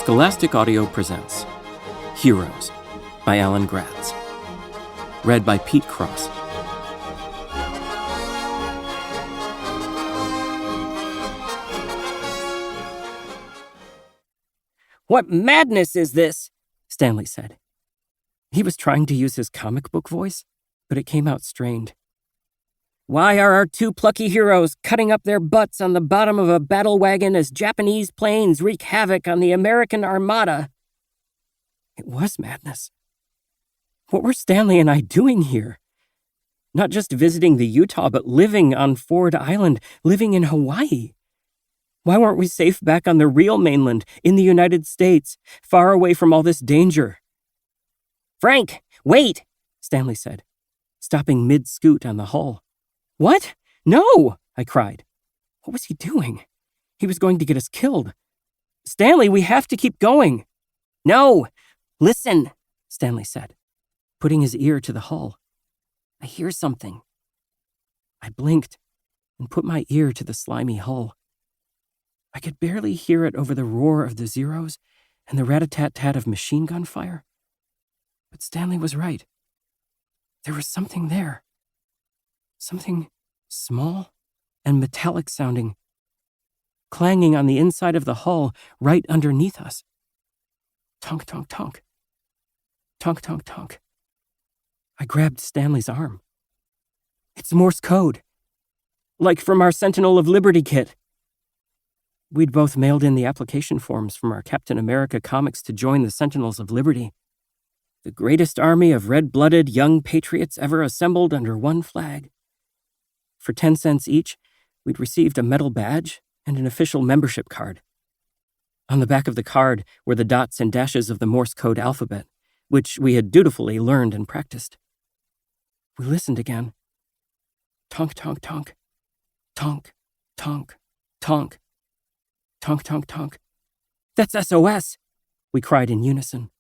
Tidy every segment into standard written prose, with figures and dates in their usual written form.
Scholastic Audio presents Heroes by Alan Gratz. Read by Pete Cross. "What madness is this?" Stanley said. He was trying to use his comic book voice, but it came out strained. "Why are our two plucky heroes cutting up their butts on the bottom of a battle wagon as Japanese planes wreak havoc on the American Armada?" It was madness. What were Stanley and I doing here? Not just visiting the Utah, but living on Ford Island, living in Hawaii. Why weren't we safe back on the real mainland, in the United States, far away from all this danger? "Frank, wait," Stanley said, stopping mid-scoot on the hull. "What? No!" I cried. What was he doing? He was going to get us killed. "Stanley, we have to keep going." "No! Listen," Stanley said, putting his ear to the hull. "I hear something." I blinked and put my ear to the slimy hull. I could barely hear it over the roar of the Zeros and the rat-a-tat-tat of machine gun fire. But Stanley was right. There was something there. Something small and metallic sounding, clanging on the inside of the hull right underneath us. Tonk, tonk, tonk. Tonk, tonk, tonk. I grabbed Stanley's arm. "It's Morse code. Like from our Sentinel of Liberty kit." We'd both mailed in the application forms from our Captain America comics to join the Sentinels of Liberty, the greatest army of red-blooded young patriots ever assembled under one flag. For 10 cents each, we'd received a metal badge and an official membership card. On the back of the card were the dots and dashes of the Morse code alphabet, which we had dutifully learned and practiced. We listened again. Tonk, tonk, tonk. Tonk, tonk, tonk. Tonk, tonk, tonk. "That's SOS!" we cried in unison.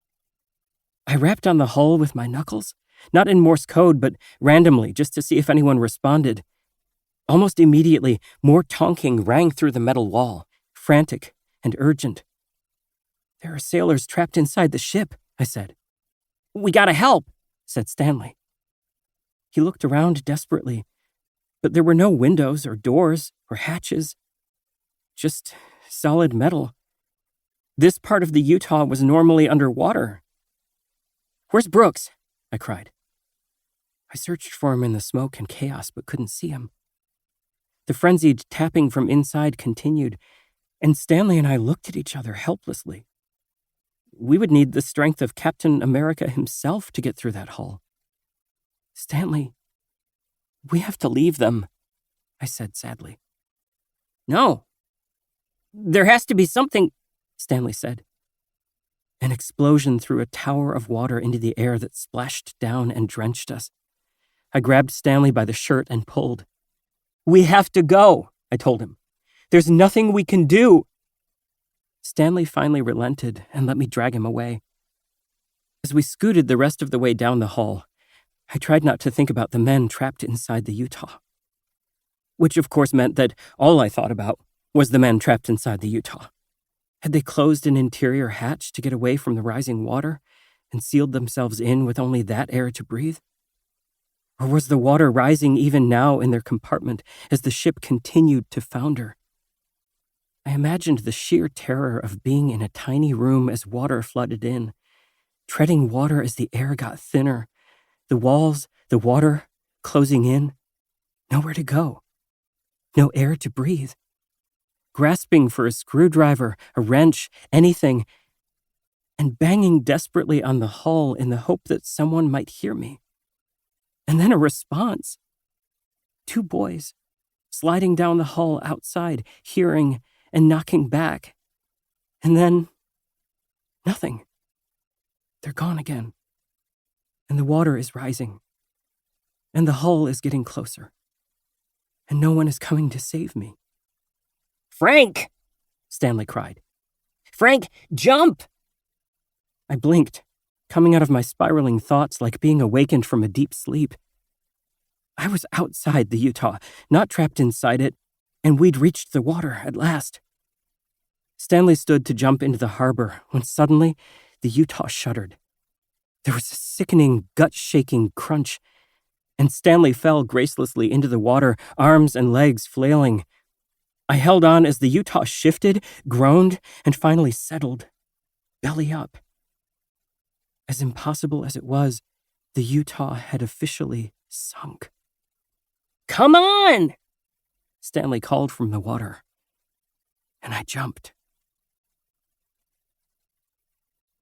I rapped on the hull with my knuckles, not in Morse code, but randomly, just to see if anyone responded. Almost immediately, more tonking rang through the metal wall, frantic and urgent. "There are sailors trapped inside the ship," I said. "We gotta help," said Stanley. He looked around desperately, but there were no windows or doors or hatches. Just solid metal. This part of the Utah was normally underwater. "Where's Brooks?" I cried. I searched for him in the smoke and chaos, but couldn't see him. The frenzied tapping from inside continued, and Stanley and I looked at each other helplessly. We would need the strength of Captain America himself to get through that hull. "Stanley, we have to leave them," I said sadly. "No. There has to be something," Stanley said. An explosion threw a tower of water into the air that splashed down and drenched us. I grabbed Stanley by the shirt and pulled. "We have to go," I told him. "There's nothing we can do." Stanley finally relented and let me drag him away. As we scooted the rest of the way down the hull, I tried not to think about the men trapped inside the Utah. Which of course meant that all I thought about was the men trapped inside the Utah. Had they closed an interior hatch to get away from the rising water and sealed themselves in with only that air to breathe? Or was the water rising even now in their compartment as the ship continued to founder? I imagined the sheer terror of being in a tiny room as water flooded in, treading water as the air got thinner, the walls, the water, closing in, nowhere to go, no air to breathe. Grasping for a screwdriver, a wrench, anything, and banging desperately on the hull in the hope that someone might hear me. And then a response. 2 boys, sliding down the hull outside, hearing and knocking back. And then, nothing. They're gone again. And the water is rising. And the hull is getting closer. And no one is coming to save me. "Frank!" Stanley cried. "Frank, jump!" I blinked, coming out of my spiraling thoughts like being awakened from a deep sleep. I was outside the Utah, not trapped inside it, and we'd reached the water at last. Stanley stood to jump into the harbor when suddenly the Utah shuddered. There was a sickening, gut-shaking crunch, and Stanley fell gracelessly into the water, arms and legs flailing. I held on as the Utah shifted, groaned, and finally settled, belly up. As impossible as it was, the Utah had officially sunk. "Come on!" Stanley called from the water, and I jumped.